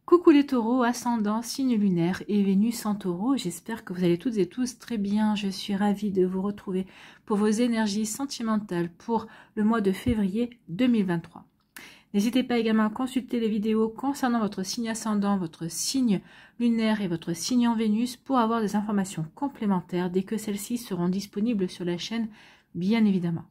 Coucou les taureaux, ascendant, signe lunaire et Vénus en taureau, j'espère que vous allez toutes et tous très bien. Je suis ravie de vous retrouver pour vos énergies sentimentales pour le mois de février 2023. N'hésitez pas également à consulter les vidéos concernant votre signe ascendant, votre signe lunaire et votre signe en Vénus pour avoir des informations complémentaires dès que celles-ci seront disponibles sur la chaîne, bien évidemment.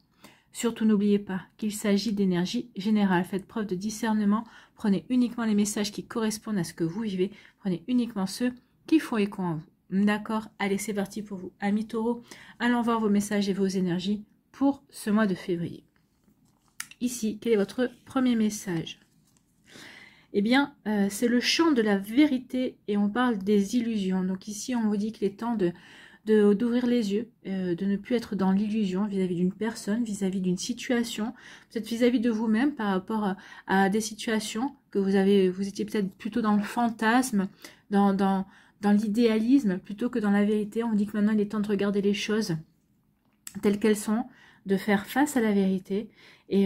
Surtout, n'oubliez pas qu'il s'agit d'énergie générale. Faites preuve de discernement. Prenez uniquement les messages qui correspondent à ce que vous vivez. Prenez uniquement ceux qui font écho en vous. D'accord? Allez, c'est parti pour vous. Amis taureaux, allons voir vos messages et vos énergies pour ce mois de février. Ici, quel est votre premier message? Eh bien, c'est le chant de la vérité et on parle des illusions. Donc ici, on vous dit qu'il est temps d'ouvrir les yeux, de ne plus être dans l'illusion vis-à-vis d'une personne, vis-à-vis d'une situation, peut-être vis-à-vis de vous-même par rapport à des situations que vous étiez peut-être plutôt dans le fantasme, dans l'idéalisme plutôt que dans la vérité. On dit que maintenant il est temps de regarder les choses telles qu'elles sont, de faire face à la vérité et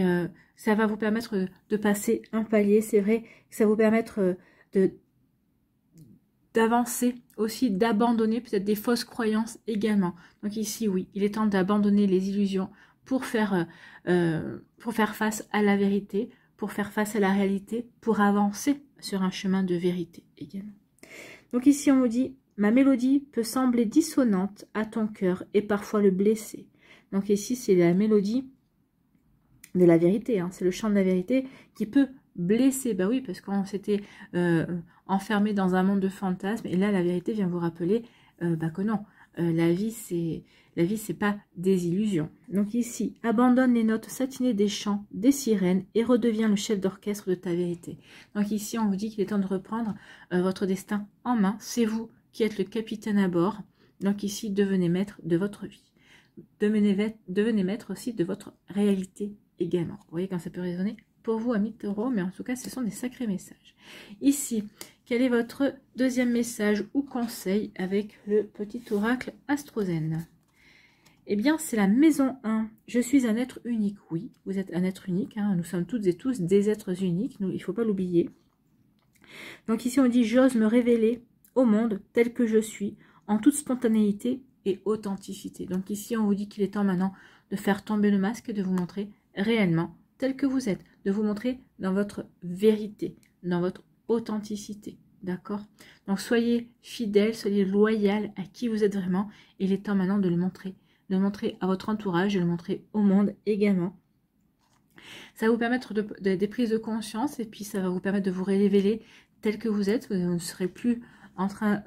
ça va vous permettre de passer un palier. C'est vrai que ça va vous permettre d'avancer aussi, d'abandonner peut-être des fausses croyances également. Donc ici, oui, il est temps d'abandonner les illusions pour faire face à la vérité, pour faire face à la réalité, pour avancer sur un chemin de vérité également. Donc ici, on nous dit, ma mélodie peut sembler dissonante à ton cœur et parfois le blesser. Donc ici, c'est la mélodie de la vérité, hein. C'est le chant de la vérité qui peut blessé, bah oui, parce qu'on s'était enfermé dans un monde de fantasmes, et là la vérité vient vous rappeler que non, la vie c'est pas des illusions. Donc ici, abandonne les notes satinées des chants, des sirènes, et redeviens le chef d'orchestre de ta vérité. Donc ici, on vous dit qu'il est temps de reprendre votre destin en main, c'est vous qui êtes le capitaine à bord. Donc ici, devenez maître de votre vie, devenez maître aussi de votre réalité également. Vous voyez quand ça peut résonner pour vous, amis taureaux, mais en tout cas, ce sont des sacrés messages. Ici, quel est votre deuxième message ou conseil avec le petit oracle Astrozène? Eh bien, c'est la maison 1. Je suis un être unique. Oui, vous êtes un être unique. Hein. Nous sommes toutes et tous des êtres uniques. Il ne faut pas l'oublier. Donc ici, on dit, j'ose me révéler au monde tel que je suis, en toute spontanéité et authenticité. Donc ici, on vous dit qu'il est temps maintenant de faire tomber le masque et de vous montrer réellement tel que vous êtes, de vous montrer dans votre vérité, dans votre authenticité, d'accord? Donc soyez fidèle, soyez loyal à qui vous êtes vraiment, et il est temps maintenant de le montrer à votre entourage, de le montrer au monde également. Ça va vous permettre des prises de conscience, et puis ça va vous permettre de vous révéler tel que vous êtes. Vous ne serez plus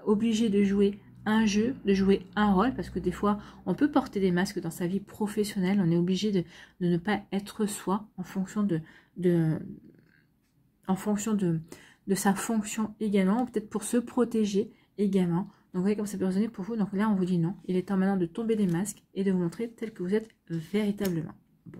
obligé de jouer un jeu, de jouer un rôle, parce que des fois on peut porter des masques dans sa vie professionnelle, on est obligé de ne pas être soi en fonction de sa fonction également, ou peut-être pour se protéger également. Donc vous voyez comme ça peut résonner pour vous. Donc là on vous dit non, il est temps maintenant de tomber des masques et de vous montrer tel que vous êtes véritablement. Bon.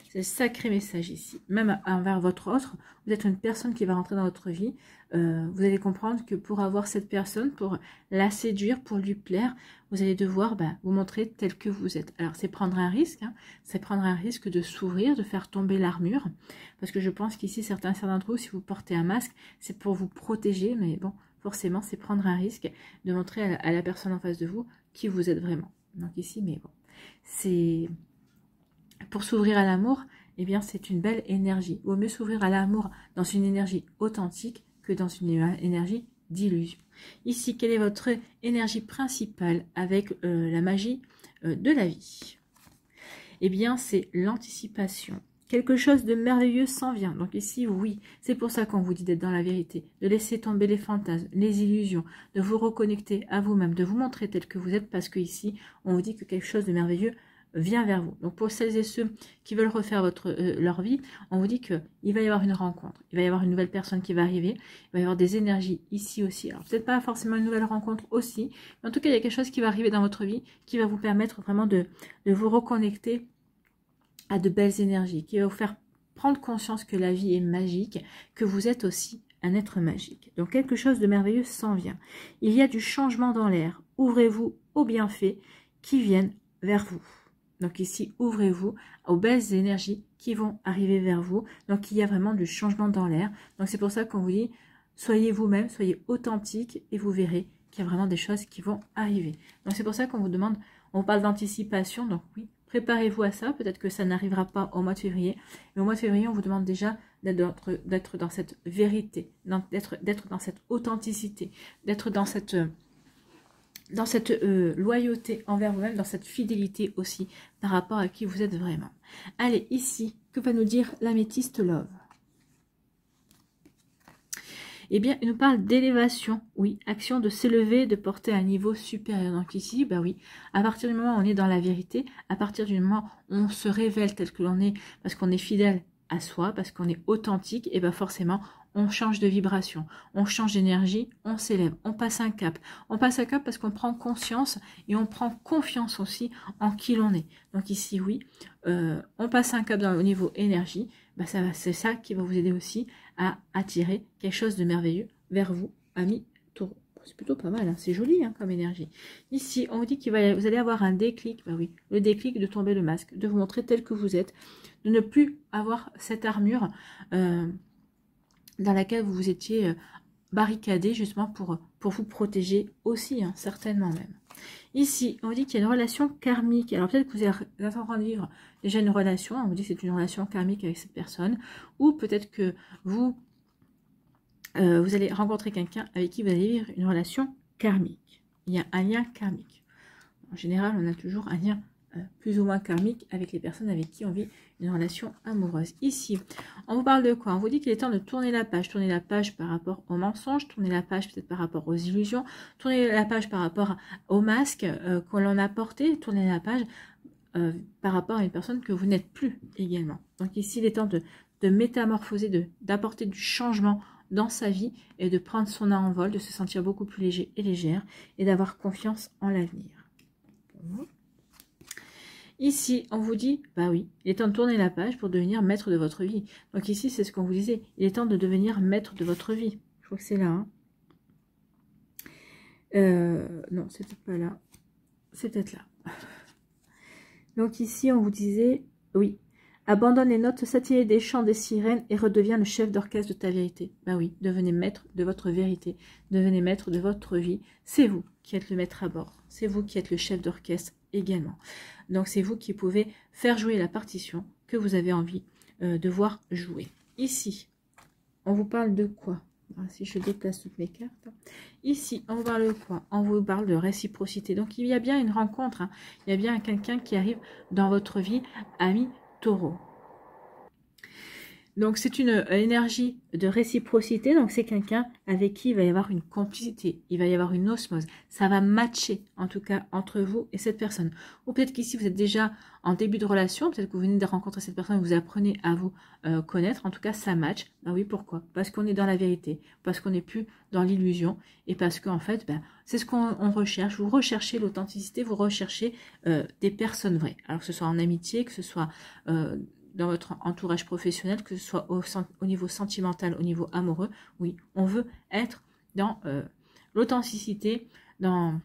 C'est un sacré message ici. Même envers votre autre, vous êtes une personne qui va rentrer dans votre vie. Vous allez comprendre que pour avoir cette personne, pour la séduire, pour lui plaire, vous allez devoir vous montrer tel que vous êtes. Alors c'est prendre un risque, hein, c'est prendre un risque de s'ouvrir, de faire tomber l'armure. Parce que je pense qu'ici, certains d'entre vous, si vous portez un masque, c'est pour vous protéger. Mais bon, forcément, c'est prendre un risque de montrer à la personne en face de vous qui vous êtes vraiment. Donc ici, mais bon, c'est... Pour s'ouvrir à l'amour, eh bien c'est une belle énergie. Il vaut mieux s'ouvrir à l'amour dans une énergie authentique que dans une énergie d'illusion. Ici, quelle est votre énergie principale avec la magie de la vie? Eh bien, c'est l'anticipation. Quelque chose de merveilleux s'en vient. Donc ici, oui, c'est pour ça qu'on vous dit d'être dans la vérité, de laisser tomber les fantasmes, les illusions, de vous reconnecter à vous-même, de vous montrer tel que vous êtes, parce qu'ici, on vous dit que quelque chose de merveilleux vient vers vous. Donc pour celles et ceux qui veulent refaire leur vie, on vous dit qu'il va y avoir une rencontre, il va y avoir une nouvelle personne qui va arriver, il va y avoir des énergies ici aussi. Alors peut-être pas forcément une nouvelle rencontre aussi, mais en tout cas il y a quelque chose qui va arriver dans votre vie qui va vous permettre vraiment de vous reconnecter à de belles énergies, qui va vous faire prendre conscience que la vie est magique, que vous êtes aussi un être magique. Donc quelque chose de merveilleux s'en vient. Il y a du changement dans l'air. Ouvrez-vous aux bienfaits qui viennent vers vous. Donc ici, ouvrez-vous aux belles énergies qui vont arriver vers vous. Donc il y a vraiment du changement dans l'air. Donc c'est pour ça qu'on vous dit, soyez vous-même, soyez authentique et vous verrez qu'il y a vraiment des choses qui vont arriver. Donc c'est pour ça qu'on vous demande, on parle d'anticipation, donc oui, préparez-vous à ça, peut-être que ça n'arrivera pas au mois de février, mais au mois de février, on vous demande déjà d'être dans cette vérité, d'être dans cette authenticité, d'être dans cette loyauté envers vous-même, dans cette fidélité aussi par rapport à qui vous êtes vraiment. Allez, ici, que va nous dire l'améthyste Love? Eh bien, il nous parle d'élévation, oui, action de s'élever, de porter à un niveau supérieur. Donc ici, bah oui, à partir du moment où on est dans la vérité, à partir du moment où on se révèle tel que l'on est, parce qu'on est fidèle à soi, parce qu'on est authentique, et bien forcément, on change de vibration, on change d'énergie, on s'élève, on passe un cap. On passe un cap parce qu'on prend conscience et on prend confiance aussi en qui l'on est. Donc ici, oui, on passe un cap au niveau énergie, bah c'est ça qui va vous aider aussi à attirer quelque chose de merveilleux vers vous, amis taureaux. C'est plutôt pas mal, hein, c'est joli hein, comme énergie. Ici, on vous dit que vous allez avoir un déclic, bah oui, le déclic de tomber le masque, de vous montrer tel que vous êtes, de ne plus avoir cette armure dans laquelle vous vous étiez barricadé justement pour vous protéger aussi, hein, certainement même. Ici, on vous dit qu'il y a une relation karmique. Alors peut-être que vous êtes en train de vivre déjà une relation, on vous dit que c'est une relation karmique avec cette personne, ou peut-être que vous allez rencontrer quelqu'un avec qui vous allez vivre une relation karmique. Il y a un lien karmique. En général, on a toujours un lien plus ou moins karmique avec les personnes avec qui on vit une relation amoureuse. Ici, on vous parle de quoi? On vous dit qu'il est temps de tourner la page par rapport aux mensonges, tourner la page peut-être par rapport aux illusions, tourner la page par rapport aux masques qu'on l'on a porté, tourner la page par rapport à une personne que vous n'êtes plus également. Donc ici, il est temps de métamorphoser, d'apporter du changement dans sa vie et de prendre son envol, de se sentir beaucoup plus léger et légère et d'avoir confiance en l'avenir. Ici, on vous dit, bah oui, il est temps de tourner la page pour devenir maître de votre vie. Donc ici, c'est ce qu'on vous disait, il est temps de devenir maître de votre vie. Je crois que c'est là. Hein. Non, c'est peut-être pas là. C'est peut-être là. Donc ici, on vous disait, oui, abandonne les notes saturées des chants des sirènes et redeviens le chef d'orchestre de ta vérité. Bah oui, devenez maître de votre vérité, devenez maître de votre vie. C'est vous qui êtes le maître à bord, c'est vous qui êtes le chef d'orchestre également. Donc c'est vous qui pouvez faire jouer la partition que vous avez envie de voir jouer. Ici, on vous parle de quoi? Si je déplace toutes mes cartes. Ici, on vous parle de quoi? On vous parle de réciprocité. Donc il y a bien une rencontre, hein. Il y a bien quelqu'un qui arrive dans votre vie, ami Taureau. Donc c'est une énergie de réciprocité, donc c'est quelqu'un avec qui il va y avoir une complicité, il va y avoir une osmose, ça va matcher en tout cas entre vous et cette personne. Ou peut-être qu'ici vous êtes déjà en début de relation, peut-être que vous venez de rencontrer cette personne et vous apprenez à vous connaître, en tout cas ça match. Ben oui, pourquoi? Parce qu'on est dans la vérité, parce qu'on n'est plus dans l'illusion et parce qu'en fait, ben, c'est ce qu'on recherche, vous recherchez l'authenticité, vous recherchez des personnes vraies, alors que ce soit en amitié, que ce soit... dans votre entourage professionnel, que ce soit au niveau sentimental, au niveau amoureux, oui, on veut être dans l'authenticité, dans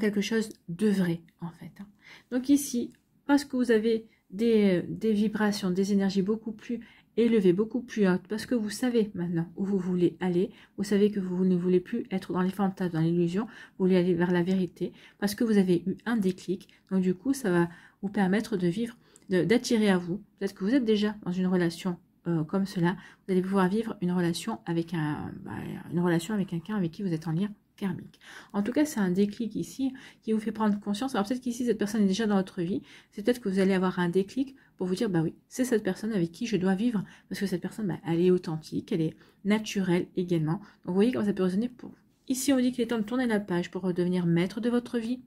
quelque chose de vrai, en fait. Hein. Donc ici, parce que vous avez des vibrations, des énergies beaucoup plus élevées, beaucoup plus hautes, parce que vous savez maintenant où vous voulez aller, vous savez que vous ne voulez plus être dans les fantasmes, dans l'illusion, vous voulez aller vers la vérité, parce que vous avez eu un déclic, donc du coup, ça va vous permettre de vivre d'attirer à vous, peut-être que vous êtes déjà dans une relation comme cela, vous allez pouvoir vivre une relation avec quelqu'un avec qui vous êtes en lien karmique. En tout cas, c'est un déclic ici qui vous fait prendre conscience. Alors peut-être qu'ici, cette personne est déjà dans votre vie, c'est peut-être que vous allez avoir un déclic pour vous dire, bah oui, c'est cette personne avec qui je dois vivre, parce que cette personne, bah, elle est authentique, elle est naturelle également. Donc vous voyez comment ça peut résonner pour vous. Ici, on dit qu'il est temps de tourner la page pour redevenir maître de votre vie,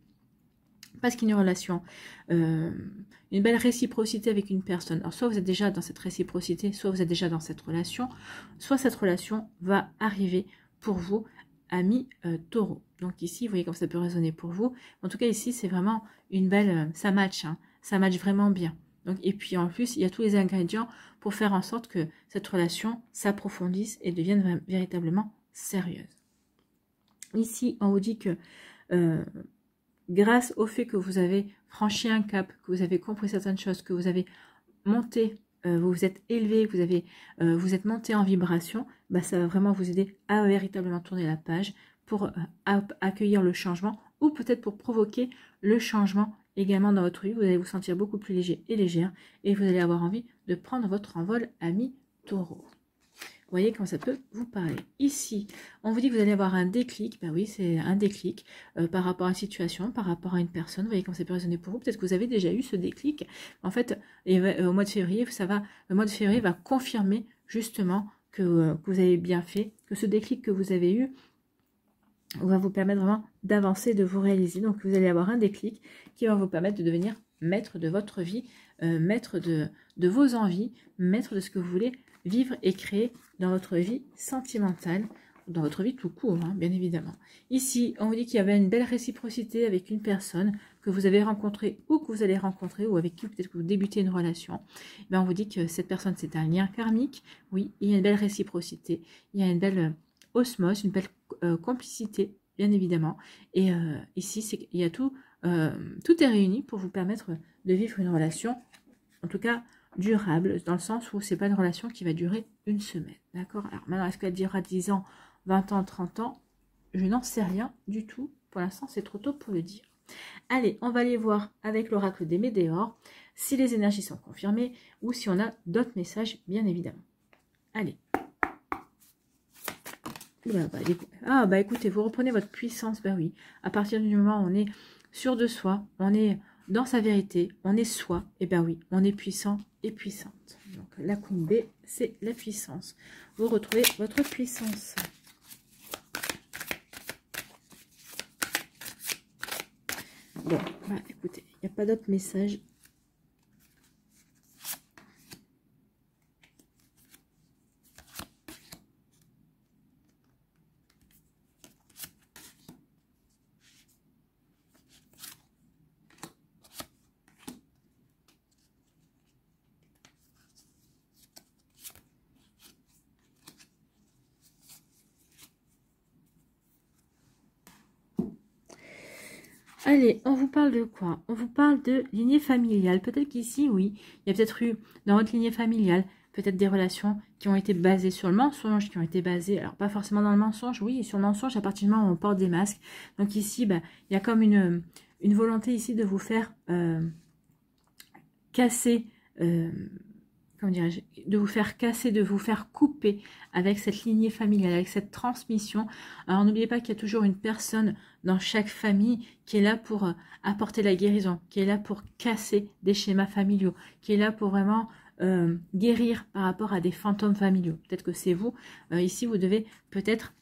parce qu'il y a une relation, une belle réciprocité avec une personne. Alors soit vous êtes déjà dans cette réciprocité, soit vous êtes déjà dans cette relation, soit cette relation va arriver pour vous, amis Taureau. Donc ici, vous voyez comme ça peut résonner pour vous. En tout cas ici, c'est vraiment une belle, ça match, hein, ça match vraiment bien. Donc, et puis en plus, il y a tous les ingrédients pour faire en sorte que cette relation s'approfondisse et devienne véritablement sérieuse. Ici, on vous dit que grâce au fait que vous avez franchi un cap, que vous avez compris certaines choses, que vous avez monté vous vous êtes élevé, que vous êtes monté en vibration, bah, ça va vraiment vous aider à véritablement tourner la page pour accueillir le changement ou peut-être pour provoquer le changement également dans votre vie. Vous allez vous sentir beaucoup plus léger et légère et vous allez avoir envie de prendre votre envol, ami Taureau. Vous voyez comment ça peut vous parler. Ici, on vous dit que vous allez avoir un déclic. Ben oui, c'est un déclic par rapport à une situation, par rapport à une personne. Vous voyez comment ça peut résonner pour vous. Peut-être que vous avez déjà eu ce déclic. En fait, au mois de février, le mois de février va confirmer justement que vous avez bien fait, que ce déclic que vous avez eu va vous permettre vraiment d'avancer, de vous réaliser. Donc, vous allez avoir un déclic qui va vous permettre de devenir maître de votre vie, maître de vos envies, maître de ce que vous voulez vivre et créer dans votre vie sentimentale, dans votre vie tout court, hein, bien évidemment. Ici, on vous dit qu'il y avait une belle réciprocité avec une personne que vous avez rencontrée ou que vous allez rencontrer ou avec qui peut-être que vous débutez une relation. On vous dit que cette personne, c'est un lien karmique. Oui, il y a une belle réciprocité, il y a une belle osmose, une belle complicité, bien évidemment. Et ici, il y a tout est réuni pour vous permettre de vivre une relation, en tout cas durable, dans le sens où c'est pas une relation qui va durer une semaine. D'accord? Alors maintenant, est-ce qu'elle durera 10 ans, 20 ans, 30 ans? Je n'en sais rien du tout. Pour l'instant, c'est trop tôt pour le dire. Allez, on va aller voir avec l'oracle des Médéors si les énergies sont confirmées ou si on a d'autres messages, bien évidemment. Allez. Écoutez, vous reprenez votre puissance. Ben oui, à partir du moment où on est sûr de soi, on est dans sa vérité, on est soi, et ben oui, on est puissant et puissante. Donc la Queen B, c'est la puissance. Vous retrouvez votre puissance. Bon, écoutez, il n'y a pas d'autres messages. Allez, on vous parle de quoi? On vous parle de lignée familiale. Peut-être qu'ici, oui, il y a peut-être eu, dans votre lignée familiale, peut-être des relations qui ont été basées sur le mensonge, qui ont été basées, alors pas forcément dans le mensonge, oui, sur le mensonge à partir du moment où on porte des masques. Donc ici, il y a comme une volonté ici de vous faire casser... comment dirais-je, de vous faire casser, de vous faire couper avec cette lignée familiale, avec cette transmission. Alors n'oubliez pas qu'il y a toujours une personne dans chaque famille qui est là pour apporter la guérison, qui est là pour casser des schémas familiaux, qui est là pour vraiment guérir par rapport à des fantômes familiaux. Peut-être que c'est vous. Ici, vous devez peut-être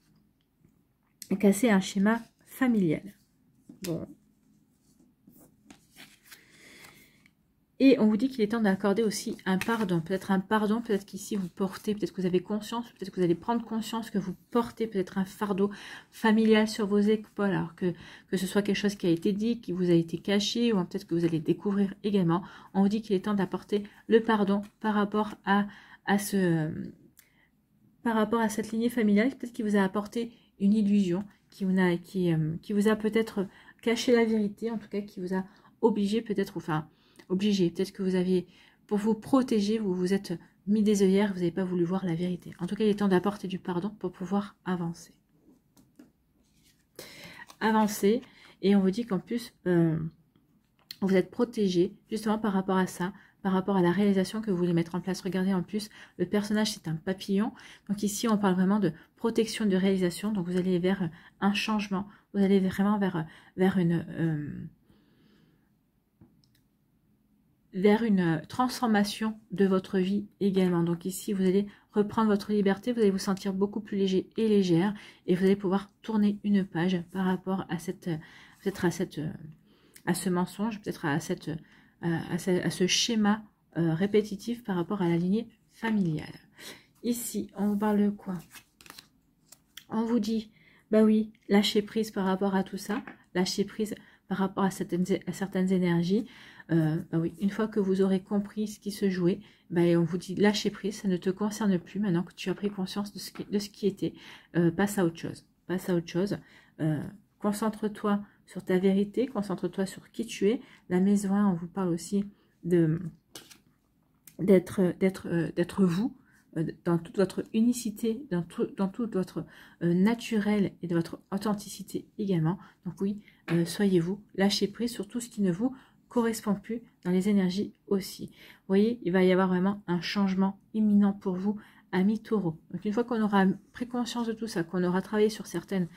casser un schéma familial. Bon. Et on vous dit qu'il est temps d'accorder aussi un pardon. Peut-être qu'ici vous portez, peut-être que vous avez conscience, peut-être que vous allez prendre conscience que vous portez peut-être un fardeau familial sur vos épaules. Alors que ce soit quelque chose qui a été dit, qui vous a été caché, ou peut-être que vous allez découvrir également. On vous dit qu'il est temps d'apporter le pardon par rapport à cette lignée familiale. Peut-être qu'il vous a apporté une illusion, qui vous a peut-être caché la vérité, en tout cas qui vous a obligé peut-être, obligé. Peut-être que vous aviez, pour vous protéger, vous vous êtes mis des œillères, vous n'avez pas voulu voir la vérité. En tout cas, il est temps d'apporter du pardon pour pouvoir avancer. Avancer, et on vous dit qu'en plus, vous êtes protégé justement par rapport à ça, par rapport à la réalisation que vous voulez mettre en place. Regardez, en plus, le personnage, c'est un papillon. Donc ici, on parle vraiment de protection, de réalisation. Donc vous allez vers un changement. Vous allez vraiment vers une transformation de votre vie également. Donc ici, vous allez reprendre votre liberté, vous allez vous sentir beaucoup plus léger et légère, et vous allez pouvoir tourner une page par rapport à ce mensonge, peut-être à ce schéma répétitif par rapport à la lignée familiale. Ici, on vous parle de quoi? On vous dit, bah oui, lâcher prise par rapport à tout ça, lâcher prise par rapport à certaines énergies. Bah oui, une fois que vous aurez compris ce qui se jouait, bah, on vous dit lâcher prise, ça ne te concerne plus maintenant que tu as pris conscience de ce qui était. Passe à autre chose. Passe à autre chose. Concentre-toi sur ta vérité, concentre-toi sur qui tu es. La maison 1, on vous parle aussi de d'être vous, dans toute votre unicité, dans tout votre naturel et de votre authenticité également. Donc oui, soyez vous, lâchez prise sur tout ce qui ne vous correspond plus dans les énergies aussi. Vous voyez, il va y avoir vraiment un changement imminent pour vous, amis taureaux. Donc une fois qu'on aura pris conscience de tout ça, qu'on aura travaillé sur certaines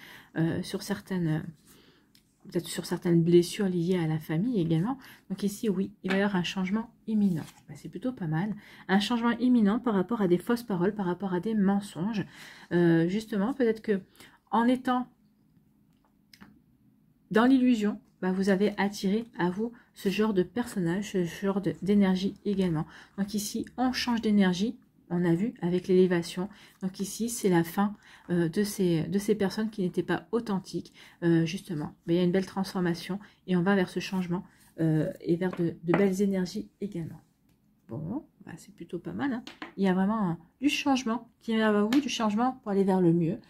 peut-être sur certaines blessures liées à la famille également. Donc ici, oui, il va y avoir un changement imminent. Ben, c'est plutôt pas mal. Un changement imminent par rapport à des fausses paroles, par rapport à des mensonges. Justement, peut-être que en étant dans l'illusion, ben, vous avez attiré à vous ce genre de personnage, ce genre d'énergie également. Donc ici, on change d'énergie. On a vu avec l'élévation. Donc ici, c'est la fin de ces personnes qui n'étaient pas authentiques, justement. Mais il y a une belle transformation et on va vers ce changement et vers de belles énergies également. Bon, bah, c'est plutôt pas mal. Hein. Il y a vraiment du changement qui vient vers vous, du changement pour aller vers le mieux,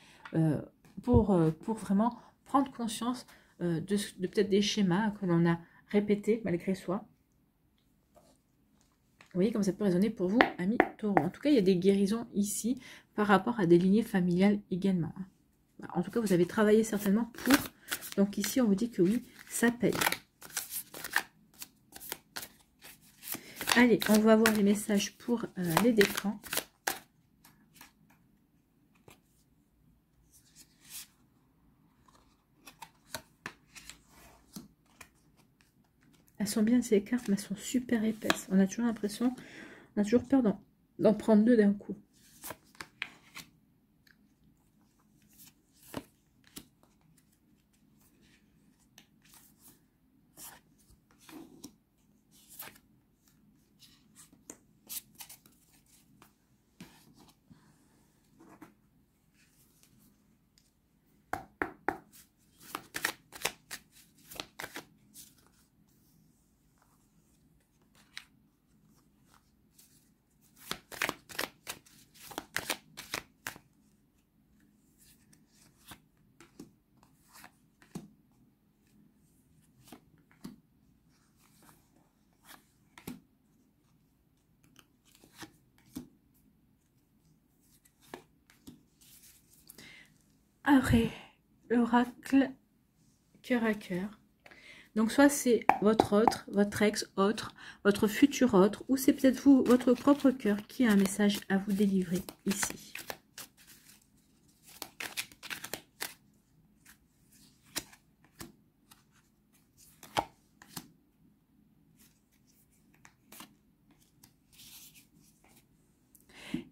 pour vraiment prendre conscience de peut-être des schémas que l'on a répétés malgré soi. Vous voyez comme ça peut résonner pour vous, amis taureaux. En tout cas, il y a des guérisons ici par rapport à des lignées familiales également. En tout cas, vous avez travaillé certainement pour. Donc ici, on vous dit que oui, ça paye. Allez, on va voir les messages pour les décans. Elles sont bien ces cartes, mais elles sont super épaisses. On a toujours l'impression, on a toujours peur d'en prendre deux d'un coup. Après, l'oracle cœur à cœur. Donc soit c'est votre autre, votre ex-autre, votre futur autre, ou c'est peut-être vous, votre propre cœur, qui a un message à vous délivrer ici.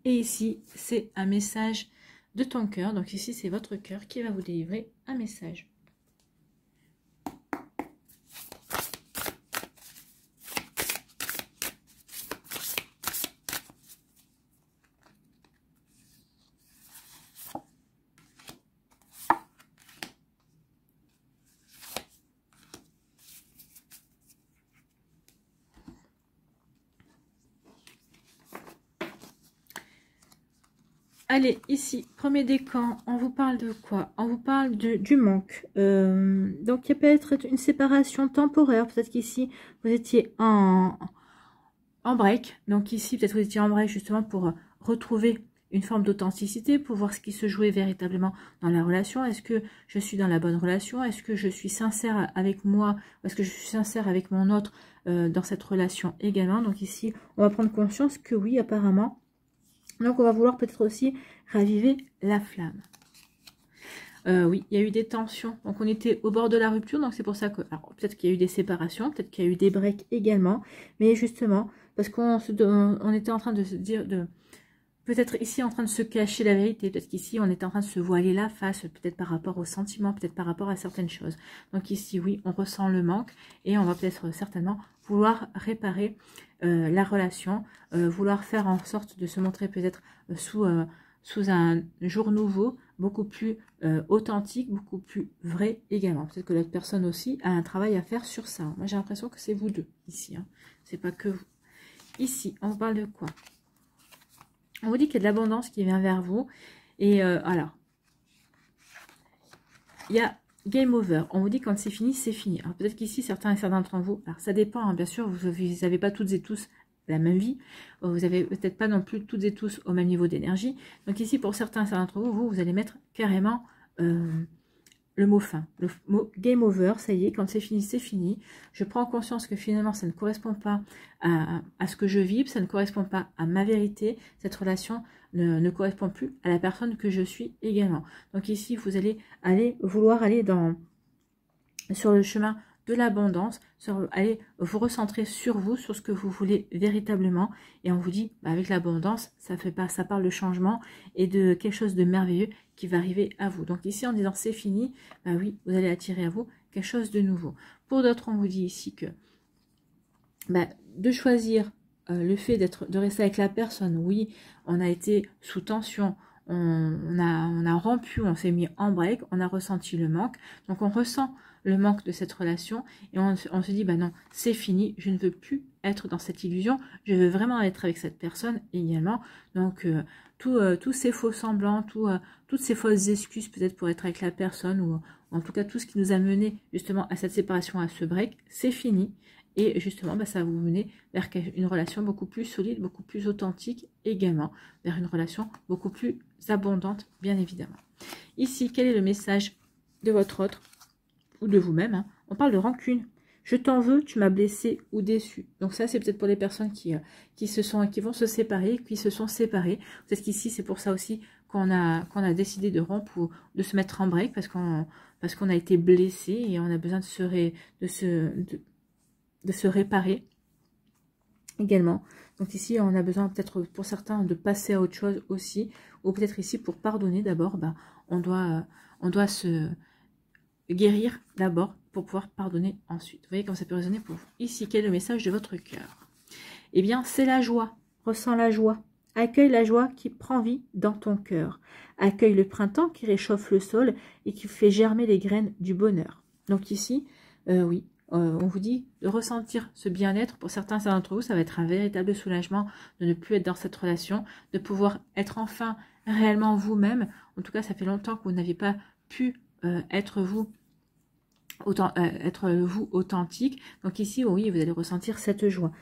Et ici, c'est un message de ton cœur. Donc ici, c'est votre cœur qui va vous délivrer un message. Allez, ici, premier décan, on vous parle de quoi? On vous parle du manque. Donc, il y a peut-être une séparation temporaire. Peut-être qu'ici, vous étiez en break. Donc ici, peut-être vous étiez en break justement pour retrouver une forme d'authenticité, pour voir ce qui se jouait véritablement dans la relation. Est-ce que je suis dans la bonne relation? Est-ce que je suis sincère avec moi? Est-ce que je suis sincère avec mon autre dans cette relation également? Donc ici, on va prendre conscience que oui, apparemment. Donc, on va vouloir peut-être aussi raviver la flamme. Oui, il y a eu des tensions. Donc, on était au bord de la rupture. Donc, c'est pour ça que... Alors, peut-être qu'il y a eu des séparations. Peut-être qu'il y a eu des breaks également. Mais justement, parce qu'on était en train de se dire... Peut-être ici en train de se cacher la vérité. Peut-être qu'ici, on était en train de se voiler la face. Peut-être par rapport aux sentiments. Peut-être par rapport à certaines choses. Donc, ici, oui, on ressent le manque. Et on va peut-être certainement vouloir réparer la relation, vouloir faire en sorte de se montrer peut-être sous un jour nouveau, beaucoup plus authentique, beaucoup plus vrai également. Peut-être que l'autre personne aussi a un travail à faire sur ça. Moi, j'ai l'impression que c'est vous deux ici. Hein. C'est pas que vous. Ici, on parle de quoi? On vous dit qu'il y a de l'abondance qui vient vers vous. Et alors, il y a game over. On vous dit quand c'est fini, c'est fini. Alors peut-être qu'ici, certains et certains d'entre vous, alors ça dépend, hein, bien sûr, vous n'avez pas toutes et tous la même vie, vous avez peut-être pas non plus toutes et tous au même niveau d'énergie. Donc ici, pour certains d'entre vous, vous allez mettre carrément le mot fin, le mot game over, ça y est, quand c'est fini, c'est fini. Je prends conscience que finalement, ça ne correspond pas à ce que je vibre, ça ne correspond pas à ma vérité. Cette relation ne correspond plus à la personne que je suis également. Donc ici, vous allez vouloir aller sur le chemin de l'abondance, allez vous recentrer sur vous, sur ce que vous voulez véritablement, et on vous dit, bah, avec l'abondance, ça parle de changement et de quelque chose de merveilleux qui va arriver à vous. Donc ici, en disant c'est fini, bah oui, vous allez attirer à vous quelque chose de nouveau. Pour d'autres, on vous dit ici que bah, de choisir le fait de rester avec la personne. Oui, on a été sous tension, on a rompu, on s'est mis en break, on a ressenti le manque. Donc on ressent le manque de cette relation et on se dit, bah non, c'est fini, je ne veux plus être dans cette illusion, je veux vraiment être avec cette personne également. Donc tous ces faux semblants, toutes ces fausses excuses peut-être pour être avec la personne, ou en tout cas tout ce qui nous a mené justement à cette séparation, à ce break, c'est fini. Et justement, bah, ça va vous mener vers une relation beaucoup plus solide, beaucoup plus authentique également, vers une relation beaucoup plus abondante, bien évidemment. Ici, quel est le message de votre autre ou de vous-même, hein? On parle de rancune. Je t'en veux, tu m'as blessé ou déçu. Donc ça, c'est peut-être pour les personnes qui vont se séparer, qui se sont séparées. Peut-être qu'ici, c'est pour ça aussi qu'on a décidé de rompre ou de se mettre en break, parce qu'on a été blessé et on a besoin de se réparer également. Donc ici, on a besoin peut-être pour certains de passer à autre chose aussi, ou peut-être ici pour pardonner d'abord, bah, on doit se guérir d'abord pour pouvoir pardonner ensuite. Vous voyez comme ça peut résonner pour vous. Ici, quel est le message de votre cœur? Eh bien, c'est la joie. Ressens la joie. Accueille la joie qui prend vie dans ton cœur. Accueille le printemps qui réchauffe le sol et qui fait germer les graines du bonheur. Donc ici, oui, on vous dit de ressentir ce bien-être. Pour certains d'entre vous, ça va être un véritable soulagement de ne plus être dans cette relation, de pouvoir être enfin réellement vous-même. En tout cas, ça fait longtemps que vous n'aviez pas pu être vous authentique. Donc ici, oui, vous allez ressentir cette joie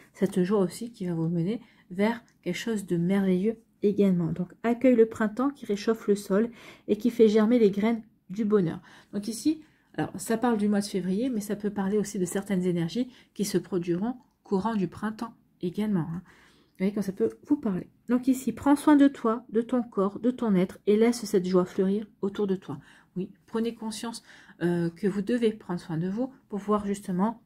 aussi qui va vous mener vers quelque chose de merveilleux également. Donc accueille le printemps qui réchauffe le sol et qui fait germer les graines du bonheur. Donc ici, alors ça parle du mois de février, mais ça peut parler aussi de certaines énergies qui se produiront courant du printemps également, hein. Vous voyez quand ça peut vous parler. Donc ici, prends soin de toi, de ton corps, de ton être et laisse cette joie fleurir autour de toi. Oui, prenez conscience que vous devez prendre soin de vous pour pouvoir justement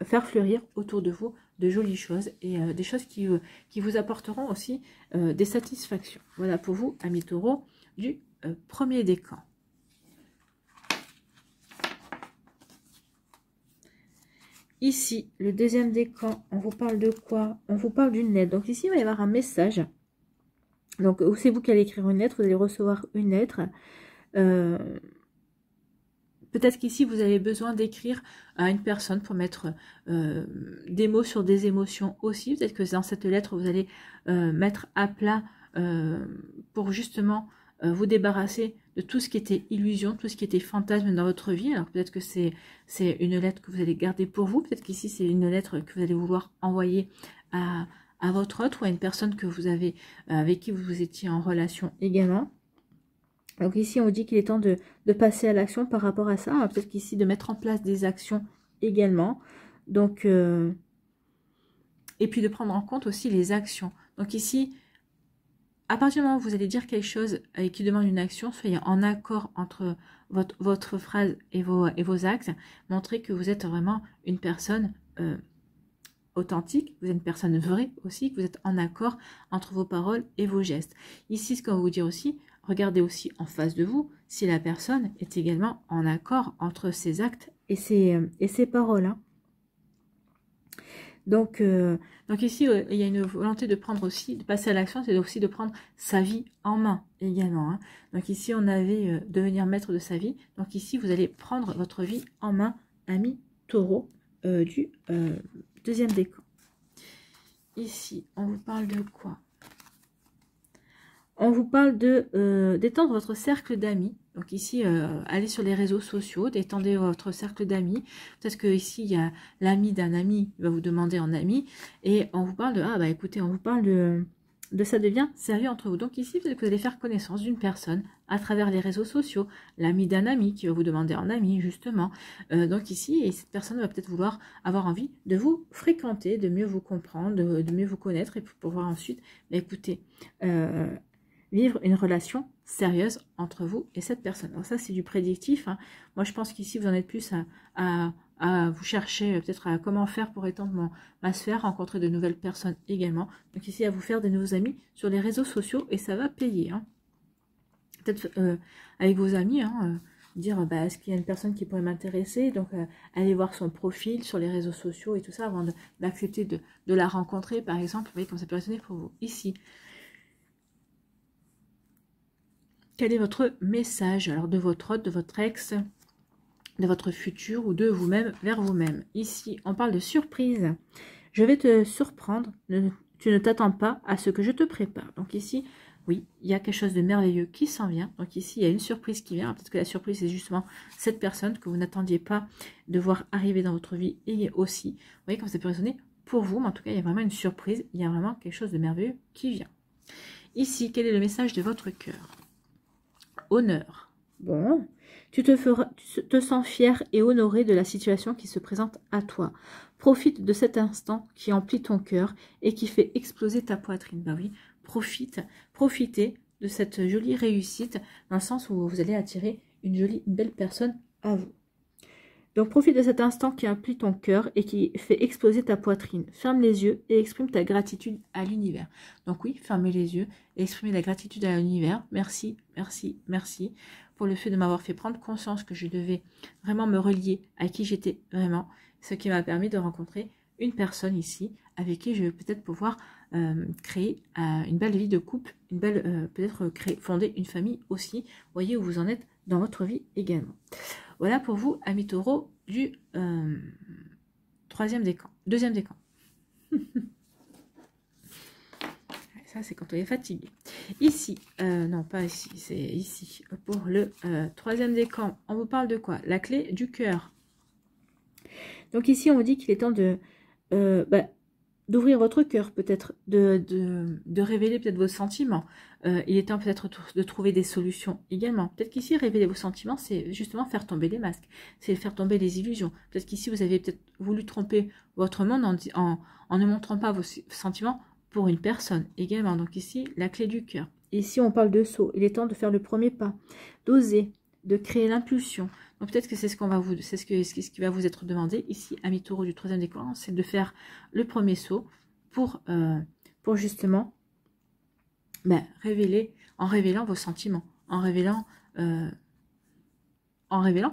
faire fleurir autour de vous de jolies choses et des choses qui vous apporteront aussi des satisfactions. Voilà pour vous, amis taureaux, du premier décan. Ici, le deuxième décan, on vous parle de quoi? On vous parle d'une lettre. Donc ici, il va y avoir un message. Donc, c'est vous qui allez écrire une lettre. Vous allez recevoir une lettre. Peut-être qu'ici, vous avez besoin d'écrire à une personne pour mettre des mots sur des émotions aussi. Peut-être que dans cette lettre, vous allez mettre à plat pour justement vous débarrasser de tout ce qui était illusion, tout ce qui était fantasme dans votre vie. Alors peut-être que c'est une lettre que vous allez garder pour vous. Peut-être qu'ici, c'est une lettre que vous allez vouloir envoyer à votre autre ou à une personne que vous avez, avec qui vous étiez en relation également. Donc ici, on vous dit qu'il est temps de passer à l'action par rapport à ça. Peut-être qu'ici, de mettre en place des actions également. Donc, et puis de prendre en compte aussi les actions. Donc ici, à partir du moment où vous allez dire quelque chose qui demande une action, soyez en accord entre votre phrase et vos actes. Montrez que vous êtes vraiment une personne authentique, vous êtes une personne vraie aussi, que vous êtes en accord entre vos paroles et vos gestes. Ici, ce qu'on va vous dire aussi, regardez aussi en face de vous si la personne est également en accord entre ses actes et ses paroles, hein. Donc ici, il y a une volonté de prendre aussi, de passer à l'action, c'est aussi de prendre sa vie en main également, hein. Donc ici, on avait devenir maître de sa vie. Donc ici, vous allez prendre votre vie en main, ami taureau du deuxième décan. Ici, on vous parle de quoi? On vous parle de d'étendre votre cercle d'amis. Donc ici, allez sur les réseaux sociaux, d'étendre votre cercle d'amis. Peut-être que ici, il y a l'ami d'un ami qui va vous demander en ami. Et on vous parle de, ah bah écoutez, on vous parle de ça devient sérieux entre vous. Donc ici, peut-être que vous allez faire connaissance d'une personne à travers les réseaux sociaux, l'ami d'un ami qui va vous demander en ami, justement. Donc ici, et cette personne va peut-être vouloir avoir envie de vous fréquenter, de mieux vous comprendre, de mieux vous connaître et pour pouvoir ensuite, bah, écoutez, vivre une relation sérieuse entre vous et cette personne. Alors ça, c'est du prédictif. Hein. Moi, je pense qu'ici, vous en êtes plus à vous chercher peut-être à comment faire pour étendre ma sphère, rencontrer de nouvelles personnes également. Donc ici, à vous faire de nouveaux amis sur les réseaux sociaux et ça va payer. Hein. Peut-être avec vos amis, hein, dire bah, est-ce qu'il y a une personne qui pourrait m'intéresser, donc aller voir son profil sur les réseaux sociaux et tout ça avant d'accepter de la rencontrer, par exemple. Vous voyez comme ça peut résonner pour vous. Ici, quel est votre message alors de votre hôte, de votre ex, de votre futur ou de vous-même vers vous-même? Ici, on parle de surprise. Je vais te surprendre. Tu ne t'attends pas à ce que je te prépare. Donc ici, oui, il y a quelque chose de merveilleux qui s'en vient. Donc ici, il y a une surprise qui vient. Peut-être que la surprise, c'est justement cette personne que vous n'attendiez pas de voir arriver dans votre vie et aussi. Vous voyez comme ça peut résonner pour vous. Mais en tout cas, il y a vraiment une surprise. Il y a vraiment quelque chose de merveilleux qui vient. Ici, quel est le message de votre cœur? Honneur. Bon, tu te sens fier et honoré de la situation qui se présente à toi. Profite de cet instant qui emplit ton cœur et qui fait exploser ta poitrine. Bah oui, profitez de cette jolie réussite dans le sens où vous allez attirer une belle personne à vous. Donc profite de cet instant qui emplit ton cœur et qui fait exploser ta poitrine. Ferme les yeux et exprime ta gratitude à l'univers. Donc oui, fermez les yeux et exprimez la gratitude à l'univers. Merci, merci, merci pour le fait de m'avoir fait prendre conscience que je devais vraiment me relier à qui j'étais vraiment. Ce qui m'a permis de rencontrer une personne ici avec qui je vais peut-être pouvoir créer une belle vie de couple, une belle peut-être fonder une famille aussi. Voyez où vous en êtes dans votre vie également. Voilà pour vous, amis taureaux, du deuxième décan. Ça, c'est quand on est fatigué. Ici, non, pas ici, c'est ici. Pour le troisième décan, on vous parle de quoi? La clé du cœur. Donc ici, on vous dit qu'il est temps d'ouvrir votre cœur, peut-être, de révéler peut-être vos sentiments. Il est temps peut-être de trouver des solutions également. Peut-être qu'ici, révéler vos sentiments, c'est justement faire tomber les masques, c'est faire tomber les illusions. Peut-être qu'ici, vous avez peut-être voulu tromper votre monde en ne montrant pas vos sentiments pour une personne également. Donc ici, la clé du cœur. Ici, on parle de saut. Il est temps de faire le premier pas, d'oser, de créer l'impulsion. Donc peut-être que c'est ce qui va vous être demandé ici, amis taureaux du troisième décan, c'est de faire le premier saut pour justement révéler, en révélant vos sentiments, en révélant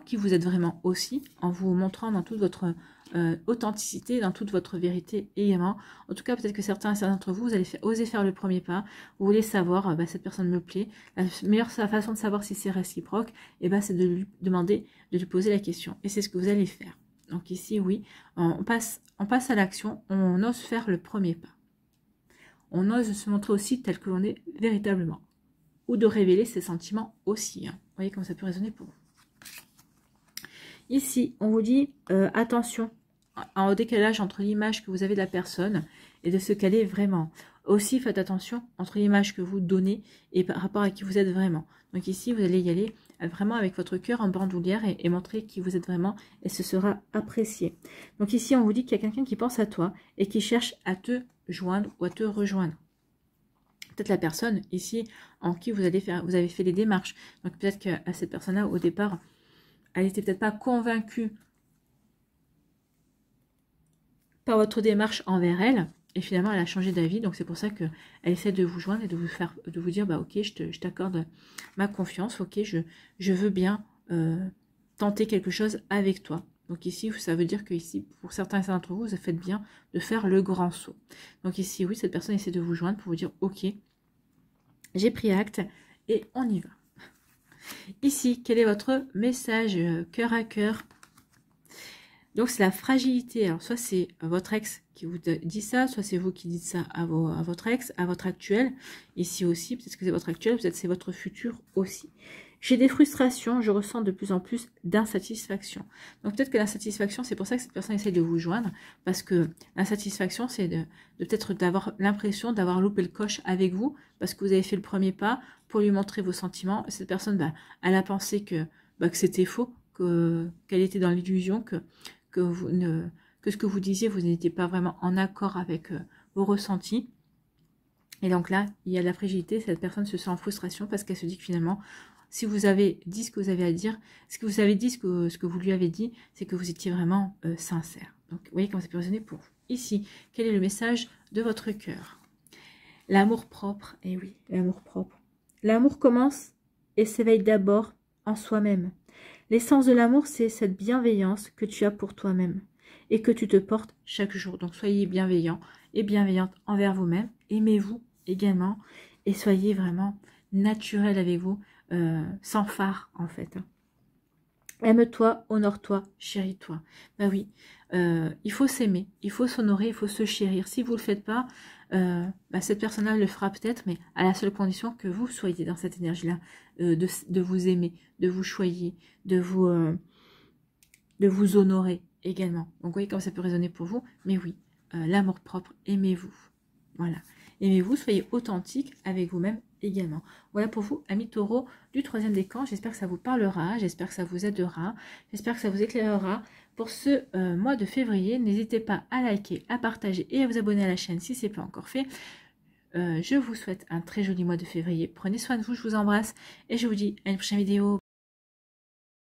qui vous êtes vraiment aussi, en vous montrant dans toute votre authenticité, dans toute votre vérité également. En tout cas, peut-être que certains d'entre vous, vous allez oser faire le premier pas. Vous voulez savoir, cette personne me plaît. La meilleure façon de savoir si c'est réciproque, c'est de lui demander, de lui poser la question. Et c'est ce que vous allez faire. Donc ici, oui, on passe à l'action, on ose faire le premier pas. On ose se montrer aussi tel que l'on est véritablement. Ou de révéler ses sentiments aussi. Hein. Vous voyez comment ça peut résonner pour vous. Ici, on vous dit, attention, en décalage entre l'image que vous avez de la personne et de ce qu'elle est vraiment. Aussi, faites attention entre l'image que vous donnez et par rapport à qui vous êtes vraiment. Donc ici, vous allez y aller vraiment avec votre cœur en bandoulière et montrer qui vous êtes vraiment et ce sera apprécié. Donc ici, on vous dit qu'il y a quelqu'un qui pense à toi et qui cherche à te joindre ou à te rejoindre. Peut-être la personne ici en qui vous avez fait des démarches. Donc peut-être que cette personne-là, au départ, elle n'était peut-être pas convaincue par votre démarche envers elle. Et finalement, elle a changé d'avis. Donc, c'est pour ça qu'elle essaie de vous joindre et de vous dire, ok, je t'accorde ma confiance. Ok, je veux bien tenter quelque chose avec toi. Donc ici, ça veut dire que ici, pour certains d'entre vous, vous faites bien de faire le grand saut. Donc ici, oui, cette personne essaie de vous joindre pour vous dire, ok, j'ai pris acte et on y va. Ici, quel est votre message cœur à cœur? Donc, c'est la fragilité. Alors, soit c'est votre ex qui vous dit ça, soit c'est vous qui dites ça à votre ex, à votre actuel. Ici aussi, peut-être que c'est votre actuel, peut-être que c'est votre futur aussi. J'ai des frustrations, je ressens de plus en plus d'insatisfaction. Donc, peut-être que l'insatisfaction, c'est pour ça que cette personne essaie de vous joindre. Parce que l'insatisfaction, c'est de peut-être d'avoir l'impression d'avoir loupé le coche avec vous. Parce que vous avez fait le premier pas pour lui montrer vos sentiments. Et cette personne, elle a pensé que c'était faux, qu'elle était dans l'illusion, que ce que vous disiez, vous n'étiez pas vraiment en accord avec vos ressentis. Et donc là, il y a de la fragilité, cette personne se sent en frustration parce qu'elle se dit que finalement, si vous avez dit ce que vous avez à dire, ce que vous avez dit, ce que vous lui avez dit, c'est que vous étiez vraiment sincère. Donc, vous voyez comment ça peut résonner pour vous. Ici, quel est le message de votre cœur? L'amour propre, et oui, l'amour propre. L'amour commence et s'éveille d'abord en soi-même. L'essence de l'amour, c'est cette bienveillance que tu as pour toi-même et que tu te portes chaque jour. Donc, soyez bienveillant et bienveillante envers vous-même. Aimez-vous également et soyez vraiment naturel avec vous, sans phare en fait. Aime-toi, honore-toi, chéris-toi. Ben oui, il faut s'aimer, il faut s'honorer, il faut se chérir. Si vous ne le faites pas, cette personne-là le fera peut-être, mais à la seule condition que vous soyez dans cette énergie-là, de vous aimer, de vous choyer, de vous honorer également. Donc vous voyez comme ça peut résonner pour vous, mais oui, l'amour propre, aimez-vous. Voilà, aimez-vous, soyez authentique avec vous-même également. Voilà pour vous, amis taureaux du 3e décan. J'espère que ça vous parlera, j'espère que ça vous aidera, j'espère que ça vous éclairera. Pour ce mois de février, n'hésitez pas à liker, à partager et à vous abonner à la chaîne si ce n'est pas encore fait. Je vous souhaite un très joli mois de février. Prenez soin de vous, je vous embrasse et je vous dis à une prochaine vidéo.